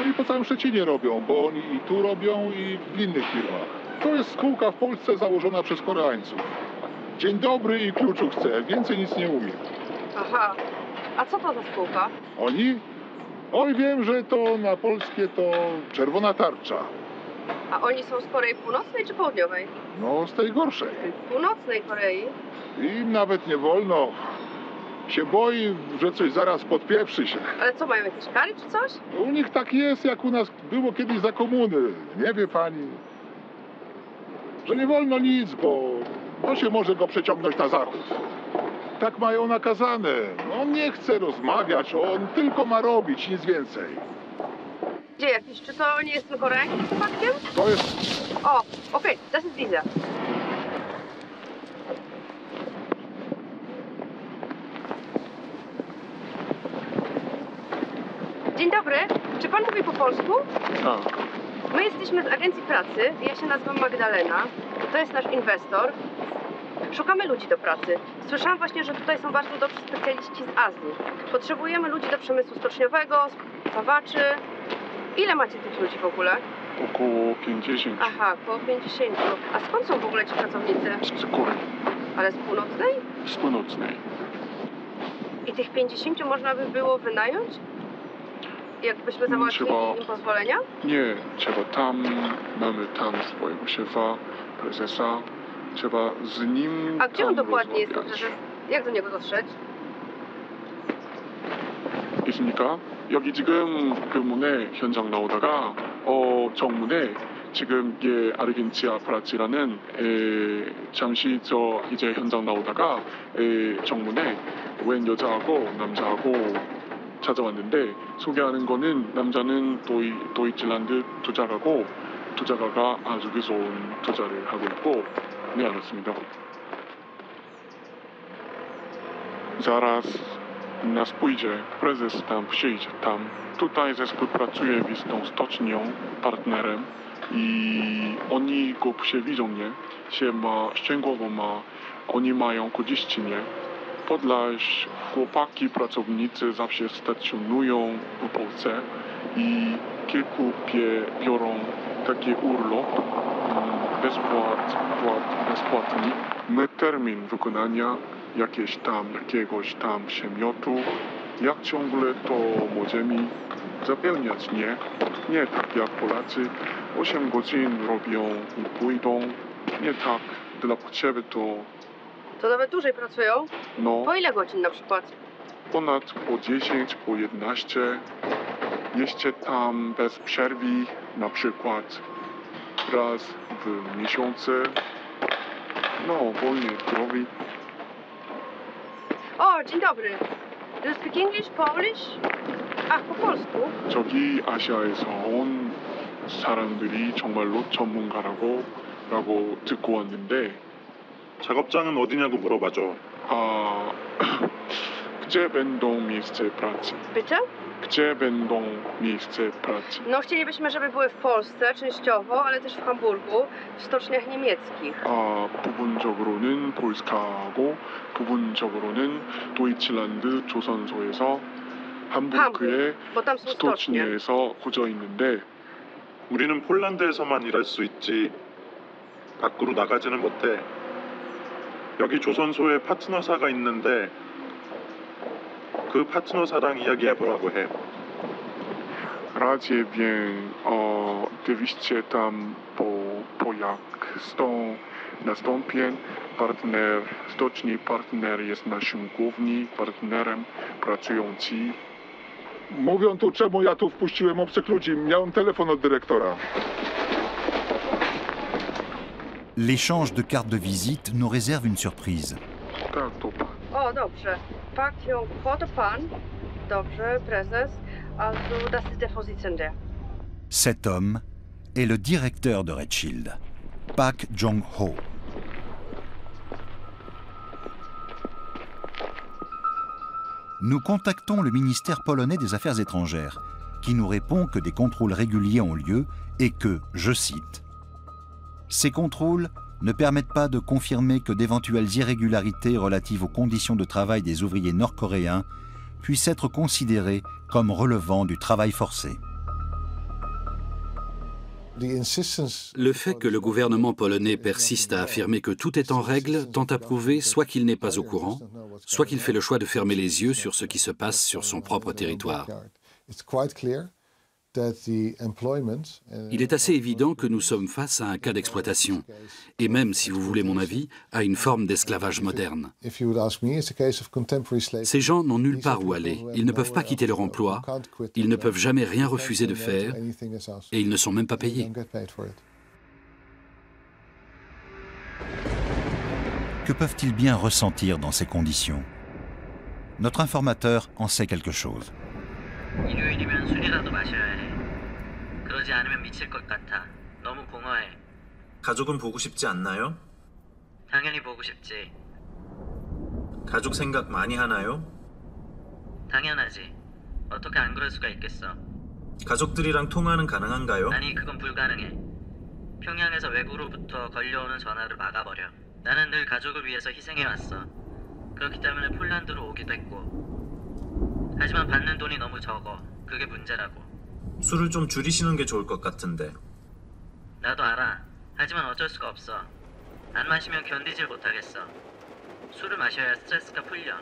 Oni po całym Szczecinie robią, bo oni i tu robią, i w innych firmach. To jest spółka w Polsce założona przez Koreańców. Dzień dobry i kluczu chcę, więcej nic nie umiem. Aha, a co to za spółka? Oni? Oj, wiem, że to na polskie to Czerwona Tarcza. A oni są z Korei Północnej czy Południowej? No, z tej gorszej. Północnej Korei? Im nawet nie wolno. Się boi, że coś zaraz podpieprzy się. Ale co, mają jakieś kary czy coś? U nich tak jest, jak u nas było kiedyś za komuny. Nie wie pani, że nie wolno nic, bo się może go przeciągnąć na zachód. Tak mają nakazane. On nie chce rozmawiać, on tylko ma robić, nic więcej. Gdzie jakiś? Czy to nie jest ten Koreański przypadkiem? To jest... O, okej, das ist dieser. Dzień dobry, czy pan mówi po polsku? Tak. My jesteśmy z Agencji Pracy, ja się nazywam Magdalena, to jest nasz inwestor. Szukamy ludzi do pracy. Słyszałam właśnie, że tutaj są bardzo dobrzy specjaliści z Azji. Potrzebujemy ludzi do przemysłu stoczniowego, spawaczy. Ile macie tych ludzi w ogóle? Około 50. Aha, około 50. A skąd są w ogóle ci pracownicy? Z Korei. Ale z północnej? Z północnej. I tych 50 można by było wynająć? Jakbyśmy załatwili im pozwolenia? Nie, mamy tam swojego szefa, prezesa. Trzeba z nim. A gdzie on dokładnie jest, ten prezes? Jak do niego dotrzeć? 있습니까? 여기 지금 그 문에 현장 나오다가 정문에 지금 아르겐티아 프라치라는 잠시 저 이제 현장 나오다가 정문에 웬 여자하고 남자하고 찾아왔는데 소개하는 거는 남자는 도이칠란드 투자가가 아주 좋은 투자를 하고 있고 네 알았습니다. Zaraz nas pójdzie, prezes tam przyjdzie tam. Tutaj zespół pracuje z tą stocznią, partnerem i oni go przewidzą, nie? Szczęgłowo oni mają korzyści, nie? Chłopaki, pracownicy zawsze stacjonują w Polsce i biorą taki urlop bezpłatny. My termin wykonania jakiegoś tam przemiotu, jak ciągle to możemy zapełniać, nie? Nie tak jak Polacy, 8 godzin robią i pójdą, nie tak, dla potrzeby to... To nawet dłużej pracują? No. Po ile godzin na przykład? Ponad po 10, po 11, jeszcze tam bez przerwy, na przykład raz w miesiącu, no wolny zdrowy. O, dzień dobry. Do you speak English, Polish? Ach, po polsku? 저기 아시아에서 온 사람들이 정말로 전문가라고 듣고 왔는데 작업장은 어디냐고 물어봐줘. Gdzie będą miejsce pracy? Bitte? Gdzie będą miejsce pracy? No, chcielibyśmy, żeby były w Polsce częściowo, ale też w Hamburgu, w stoczniach niemieckich. 부분적으로는 폴스카하고 부분적으로는 도이치란드 조선소에서 함부르크의 bo tam są stocznie. 스토치니에서 구져 있는데 우리는 폴란드에서만 일할 수 있지 밖으로 나가지는 못해. 여기 조선소에 파트너사가 있는데 그 파트너사랑 이야기해보라고 해. razie wiem, oczywiście tam po jak nastąpię, stoczni partner jest naszym głównym partnerem pracujący. Mówią tu, czemu ja tu wpuściłem obcych ludzi. Miałem telefon od dyrektora. L'échange de cartes de visite nous réserve une surprise. Tak, to pan. O, dobrze. Faktion Quote Pan. Dobrze, prezes. Also, das ist der Vorsitzende. Cet homme est le directeur de Red Shield, Pak Jong-ho. Nous contactons le ministère polonais des Affaires étrangères, qui nous répond que des contrôles réguliers ont lieu et que, je cite, « Ces contrôles ne permettent pas de confirmer que d'éventuelles irrégularités relatives aux conditions de travail des ouvriers nord-coréens puissent être considérées comme relevant du travail forcé. » Le fait que le gouvernement polonais persiste à affirmer que tout est en règle tend à prouver soit qu'il n'est pas au courant, soit qu'il fait le choix de fermer les yeux sur ce qui se passe sur son propre territoire. Il est assez évident que nous sommes face à un cas d'exploitation, et même, si vous voulez mon avis, à une forme d'esclavage moderne. Ces gens n'ont nulle part où aller, ils ne peuvent pas quitter leur emploi, ils ne peuvent jamais rien refuser de faire, et ils ne sont même pas payés. Que peuvent-ils bien ressentir dans ces conditions? Notre informateur en sait quelque chose. 일요일이면 술이라도 마셔야 해. 그러지 않으면 미칠 것 같아. 너무 공허해. 가족은 보고 싶지 않나요? 당연히 보고 싶지. 가족 생각 많이 하나요? 당연하지. 어떻게 안 그럴 수가 있겠어. 가족들이랑 통화는 가능한가요? 아니, 그건 불가능해. 평양에서 외국으로부터 걸려오는 전화를 막아버려. 나는 늘 가족을 위해서 희생해왔어. 그렇기 때문에 폴란드로 오기도 했고. 하지만 받는 돈이 너무 적어. 그게 문제라고. 술을 좀 줄이시는 게 좋을 것 같은데. 나도 알아. 하지만 어쩔 수가 없어. 안 마시면 견디질 못하겠어. 술을 마셔야 스트레스가 풀려.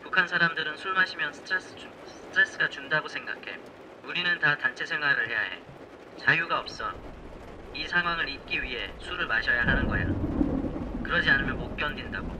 북한 사람들은 술 마시면 스트레스가 준다고 생각해. 우리는 다 단체 생활을 해야 해. 자유가 없어. 이 상황을 잊기 위해 술을 마셔야 하는 거야. 그러지 않으면 못 견딘다고.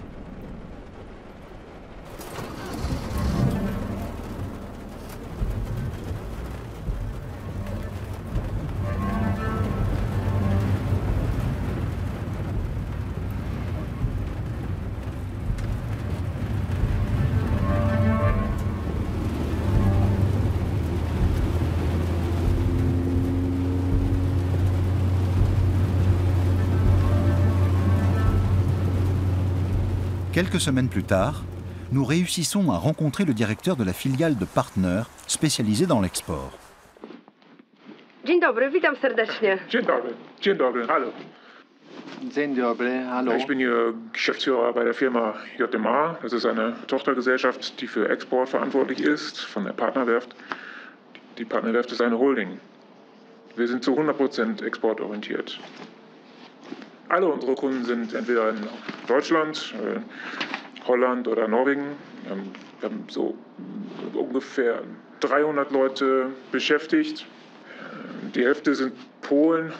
Quelques semaines plus tard, nous réussissons à rencontrer le directeur de la filiale de Partner spécialisée dans l'export. Dzień dobry, witam serdecznie. Dzień dobry, hallo. Dzień dobry, hallo. Ich bin hier Geschäftsführer bei der Firma JMA. Das ist eine Tochtergesellschaft, die für Export verantwortlich ist, von der Partnerwerft. Die Partnerwerft ist eine Holding. Wir sind zu 100% exportorientiert. Alle unsere Kunden sind entweder in Deutschland, Holland oder Norwegen. Wir haben so ungefähr 300 Leute beschäftigt. Die Hälfte sind Polen,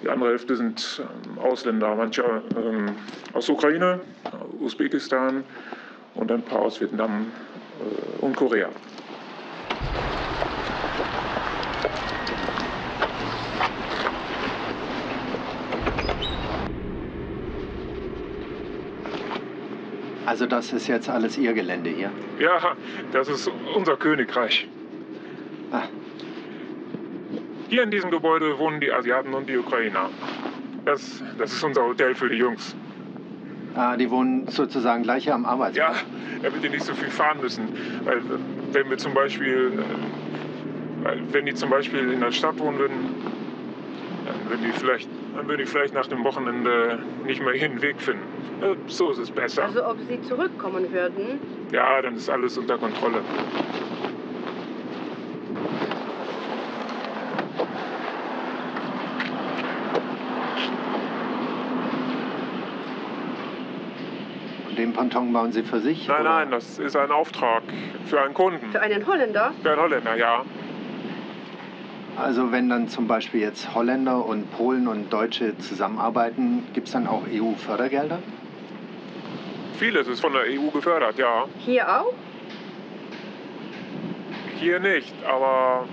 die andere Hälfte sind Ausländer, manche aus Ukraine, Usbekistan und ein paar aus Vietnam und Korea. Also das ist jetzt alles Ihr Gelände hier? Ja, das ist unser Königreich. Ah. Hier in diesem Gebäude wohnen die Asiaten und die Ukrainer. Das ist unser Hotel für die Jungs. Ah, die wohnen sozusagen gleich hier am Arbeitsplatz? Ja, damit die nicht so viel fahren müssen. Weil wenn wir zum Beispiel, wenn die zum Beispiel in der Stadt wohnen würden, dann würden die vielleicht nach dem Wochenende nicht mehr ihren Weg finden. So ist es besser. Also ob sie zurückkommen würden? Ja, dann ist alles unter Kontrolle. Und den Ponton bauen Sie für sich? Nein, nein, das ist ein Auftrag für einen Kunden. Für einen Holländer? Für einen Holländer, ja. Also wenn dann zum Beispiel jetzt Holländer und Polen und Deutsche zusammenarbeiten, gibt es dann auch EU-Fördergelder? Vieles ist von der EU gefördert, ja. Hier auch? Hier nicht, aber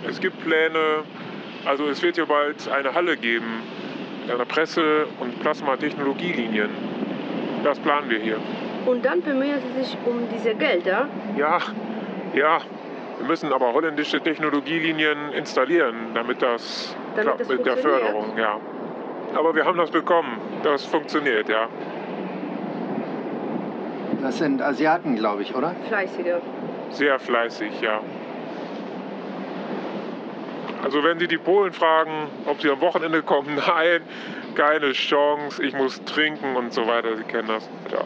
es gibt Pläne. Also es wird hier bald eine Halle geben, eine Presse- und Plasmatechnologielinien. Das planen wir hier. Und dann bemühen Sie sich um diese Gelder? Ja. Wir müssen aber holländische Technologielinien installieren, damit das klappt mit der Förderung, ja. Aber wir haben das bekommen. Das funktioniert, ja. Das sind Asiaten, glaube ich, oder? Fleißige. Sehr fleißig, ja. Also wenn Sie die Polen fragen, ob sie am Wochenende kommen, nein, keine Chance, ich muss trinken und so weiter, Sie kennen das. Ja.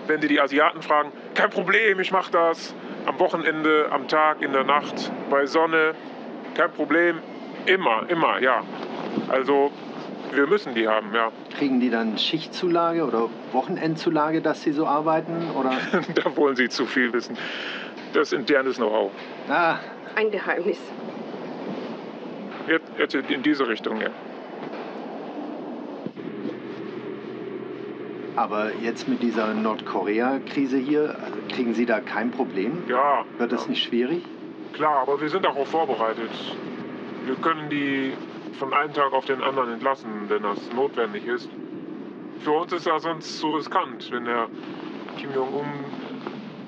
Wenn Sie die Asiaten fragen, kein Problem, ich mache das. Am Wochenende, am Tag, in der Nacht, bei Sonne, kein Problem, immer, ja. Also wir müssen die haben, ja. Kriegen die dann Schichtzulage oder Wochenendzulage, dass sie so arbeiten, oder? Da wollen Sie zu viel wissen. Das ist internes Know-how. Ah. Ein Geheimnis. Jetzt in diese Richtung, ja. Aber jetzt mit dieser Nordkorea-Krise hier, also kriegen Sie da kein Problem? Ja. Wird das nicht schwierig? Klar, aber wir sind darauf vorbereitet. Wir können die von einem Tag auf den anderen entlassen, wenn das notwendig ist. Für uns ist das sonst zu riskant, wenn der Kim Jong-un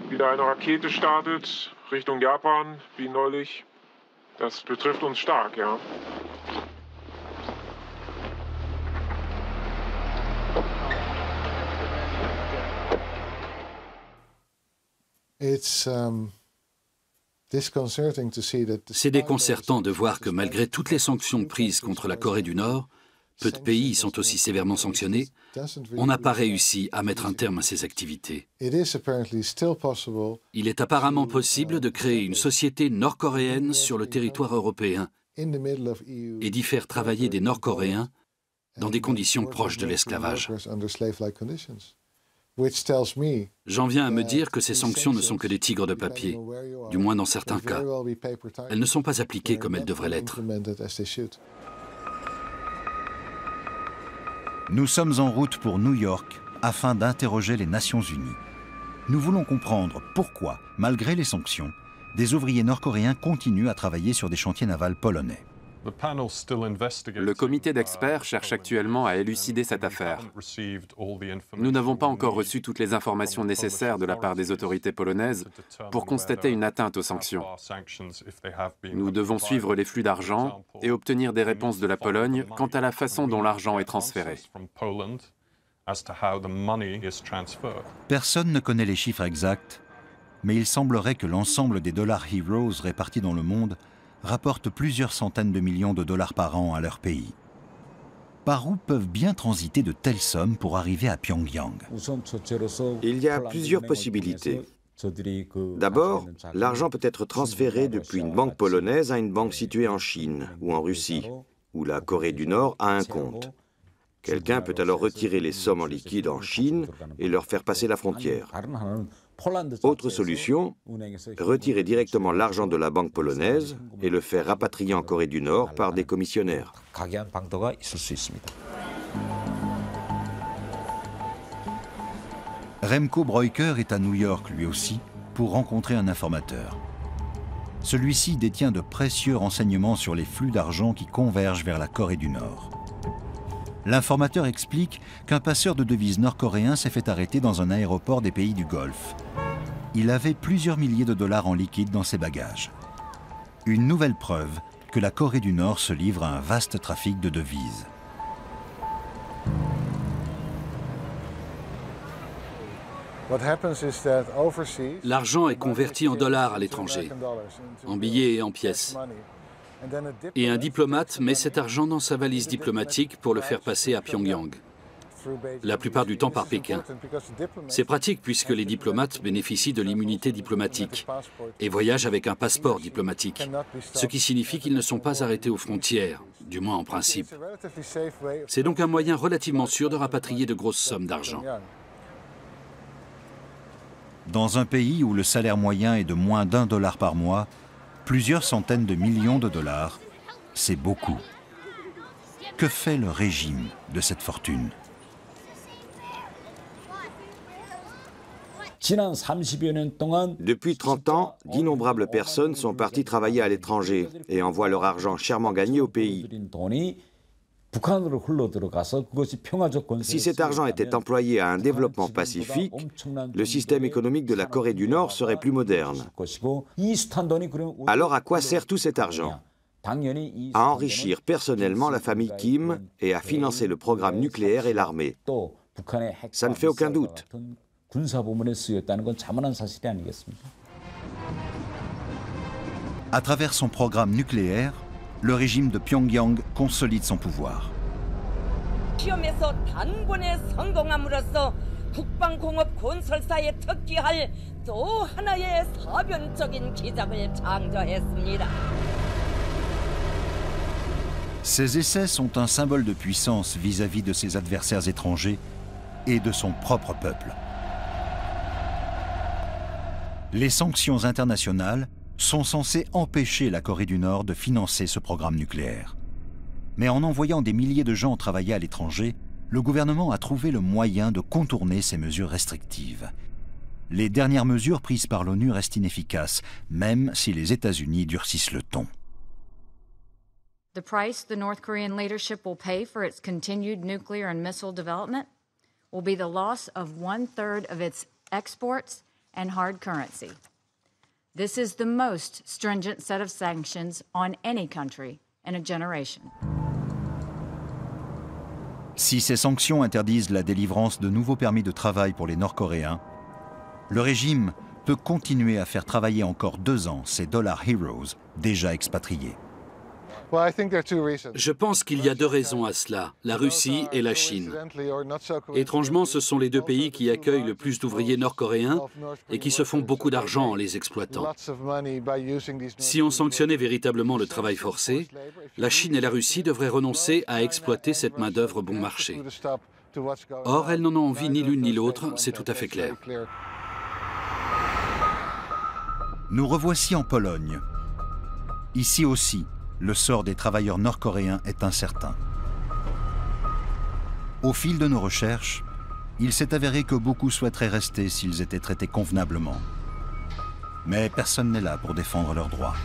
wieder eine Rakete startet Richtung Japan, wie neulich. Das betrifft uns stark, ja. C'est déconcertant de voir que malgré toutes les sanctions prises contre la Corée du Nord, peu de pays y sont aussi sévèrement sanctionnés, on n'a pas réussi à mettre un terme à ces activités. Il est apparemment possible de créer une société nord-coréenne sur le territoire européen et d'y faire travailler des Nord-Coréens dans des conditions proches de l'esclavage. J'en viens à me dire que ces sanctions ne sont que des tigres de papier, du moins dans certains cas. Elles ne sont pas appliquées comme elles devraient l'être. Nous sommes en route pour New York afin d'interroger les Nations Unies. Nous voulons comprendre pourquoi, malgré les sanctions, des ouvriers nord-coréens continuent à travailler sur des chantiers navals polonais. Le comité d'experts cherche actuellement à élucider cette affaire. Nous n'avons pas encore reçu toutes les informations nécessaires de la part des autorités polonaises pour constater une atteinte aux sanctions. Nous devons suivre les flux d'argent et obtenir des réponses de la Pologne quant à la façon dont l'argent est transféré. Personne ne connaît les chiffres exacts, mais il semblerait que l'ensemble des dollars Heroes répartis dans le monde rapportent plusieurs centaines de millions de dollars par an à leur pays. Par où peuvent bien transiter de telles sommes pour arriver à Pyongyang? Il y a plusieurs possibilités. D'abord, l'argent peut être transféré depuis une banque polonaise à une banque située en Chine ou en Russie, où la Corée du Nord a un compte. Quelqu'un peut alors retirer les sommes en liquide en Chine et leur faire passer la frontière. Autre solution, retirer directement l'argent de la banque polonaise et le faire rapatrier en Corée du Nord par des commissionnaires. Remco Breuker est à New York lui aussi pour rencontrer un informateur. Celui-ci détient de précieux renseignements sur les flux d'argent qui convergent vers la Corée du Nord. L'informateur explique qu'un passeur de devises nord-coréen s'est fait arrêter dans un aéroport des pays du Golfe. Il avait plusieurs milliers de dollars en liquide dans ses bagages. Une nouvelle preuve que la Corée du Nord se livre à un vaste trafic de devises. L'argent est converti en dollars à l'étranger, en billets et en pièces. Et un diplomate met cet argent dans sa valise diplomatique pour le faire passer à Pyongyang, la plupart du temps par Pékin. C'est pratique puisque les diplomates bénéficient de l'immunité diplomatique et voyagent avec un passeport diplomatique, ce qui signifie qu'ils ne sont pas arrêtés aux frontières, du moins en principe. C'est donc un moyen relativement sûr de rapatrier de grosses sommes d'argent. Dans un pays où le salaire moyen est de moins d'$1 par mois, plusieurs centaines de millions de dollars, c'est beaucoup. Que fait le régime de cette fortune? Depuis 30 ans, d'innombrables personnes sont parties travailler à l'étranger et envoient leur argent chèrement gagné au pays. Si cet argent était employé à un développement pacifique, le système économique de la Corée du Nord serait plus moderne. Alors à quoi sert tout cet argent? À enrichir personnellement la famille Kim et à financer le programme nucléaire et l'armée. Ça ne fait aucun doute. À travers son programme nucléaire, le régime de Pyongyang consolide son pouvoir. Ces essais sont un symbole de puissance vis-à-vis de ses adversaires étrangers et de son propre peuple. Les sanctions internationales sont censées empêcher la Corée du Nord de financer ce programme nucléaire. Mais en envoyant des milliers de gens travailler à l'étranger, le gouvernement a trouvé le moyen de contourner ces mesures restrictives. Les dernières mesures prises par l'ONU restent inefficaces, même si les États-Unis durcissent le ton. The price the North Korean leadership will pay for its continued nuclear and missile development will be the loss of 1/3 of its exports and hard currency. This is the most stringent set of sanctions on any country in a generation. Si ces sanctions interdisent la délivrance de nouveaux permis de travail pour les Nord-Coréens, le régime peut continuer à faire travailler encore 2 ans ces Dollar Heroes déjà expatriés. Je pense qu'il y a 2 raisons à cela, la Russie et la Chine. Étrangement, ce sont les 2 pays qui accueillent le plus d'ouvriers nord-coréens et qui se font beaucoup d'argent en les exploitant. Si on sanctionnait véritablement le travail forcé, la Chine et la Russie devraient renoncer à exploiter cette main-d'œuvre bon marché. Or, elles n'en ont envie ni l'une ni l'autre, c'est tout à fait clair. Nous revoici en Pologne. Ici aussi, le sort des travailleurs nord-coréens est incertain. Au fil de nos recherches, il s'est avéré que beaucoup souhaiteraient rester s'ils étaient traités convenablement. Mais personne n'est là pour défendre leurs droits.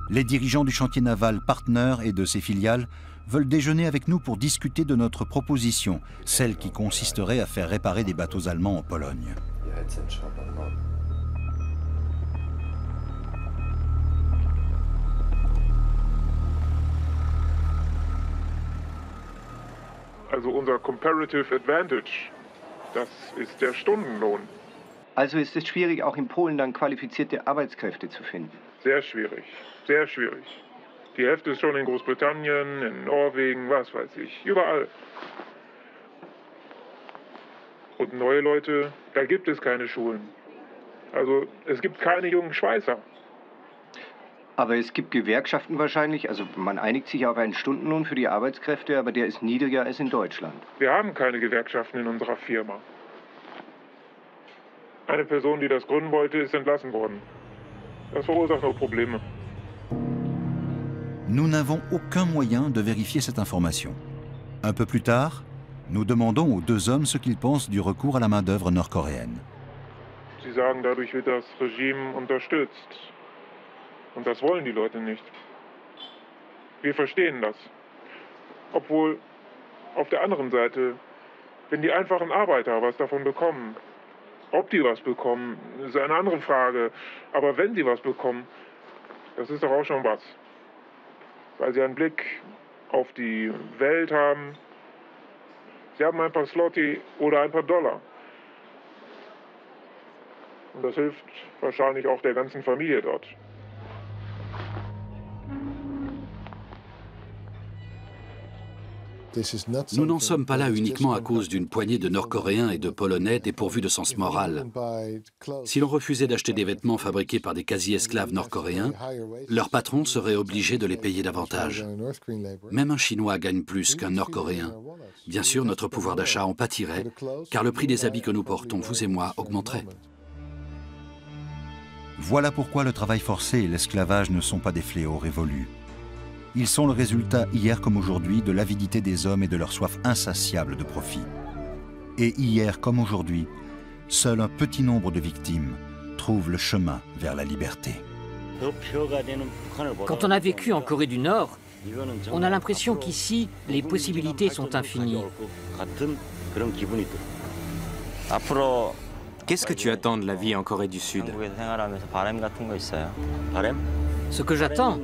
Les dirigeants du chantier naval Partner et de ses filiales veulent déjeuner avec nous pour discuter de notre proposition, celle qui consisterait à faire réparer des bateaux allemands en Pologne. Also unser comparative advantage, das ist der Stundenlohn. Also ist es schwierig, auch in Polen dann qualifizierte Arbeitskräfte zu finden? Sehr schwierig, sehr schwierig. Die Hälfte ist schon in Großbritannien, in Norwegen, was weiß ich, überall. Und neue Leute, da gibt es keine Schulen. Also es gibt keine jungen Schweißer. Aber es gibt Gewerkschaften wahrscheinlich, also man einigt sich auf einen Stundenlohn für die Arbeitskräfte, aber der ist niedriger als in Deutschland. Wir haben keine Gewerkschaften in unserer Firma. Eine Person, die das gründen wollte, ist entlassen worden. Das verursacht nur Probleme. Nous n'avons aucun moyen de vérifier cette information. Un peu plus tard, nous demandons aux deux hommes ce qu'ils pensent du recours à la main-d'œuvre nord-coréenne. Sie sagen, dadurch wird das Regime unterstützt. Und das wollen die Leute nicht. Wir verstehen das. Obwohl, auf der anderen Seite, wenn die einfachen Arbeiter was davon bekommen, ob die was bekommen, ist eine andere Frage. Aber wenn sie was bekommen, das ist doch auch schon was. Weil sie einen Blick auf die Welt haben. Sie haben ein paar Zloty oder ein paar Dollar. Und das hilft wahrscheinlich auch der ganzen Familie dort. Nous n'en sommes pas là uniquement à cause d'une poignée de Nord-Coréens et de Polonais dépourvus de sens moral. Si l'on refusait d'acheter des vêtements fabriqués par des quasi-esclaves nord-coréens, leurs patrons seraient obligés de les payer davantage. Même un Chinois gagne plus qu'un Nord-Coréen. Bien sûr, notre pouvoir d'achat en pâtirait, car le prix des habits que nous portons, vous et moi, augmenterait. Voilà pourquoi le travail forcé et l'esclavage ne sont pas des fléaux révolus. Ils sont le résultat, hier comme aujourd'hui, de l'avidité des hommes et de leur soif insatiable de profit. Et hier comme aujourd'hui, seul un petit nombre de victimes trouvent le chemin vers la liberté. Quand on a vécu en Corée du Nord, on a l'impression qu'ici, les possibilités sont infinies. Qu'est-ce que tu attends de la vie en Corée du Sud? Ce que j'attends,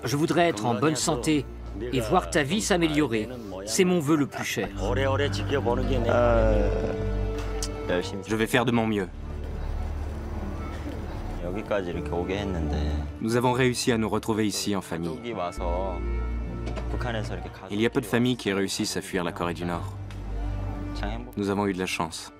je voudrais être en bonne santé et voir ta vie s'améliorer. C'est mon vœu le plus cher. Je vais faire de mon mieux. Nous avons réussi à nous retrouver ici en famille. Il y a peu de familles qui réussissent à fuir la Corée du Nord. Nous avons eu de la chance.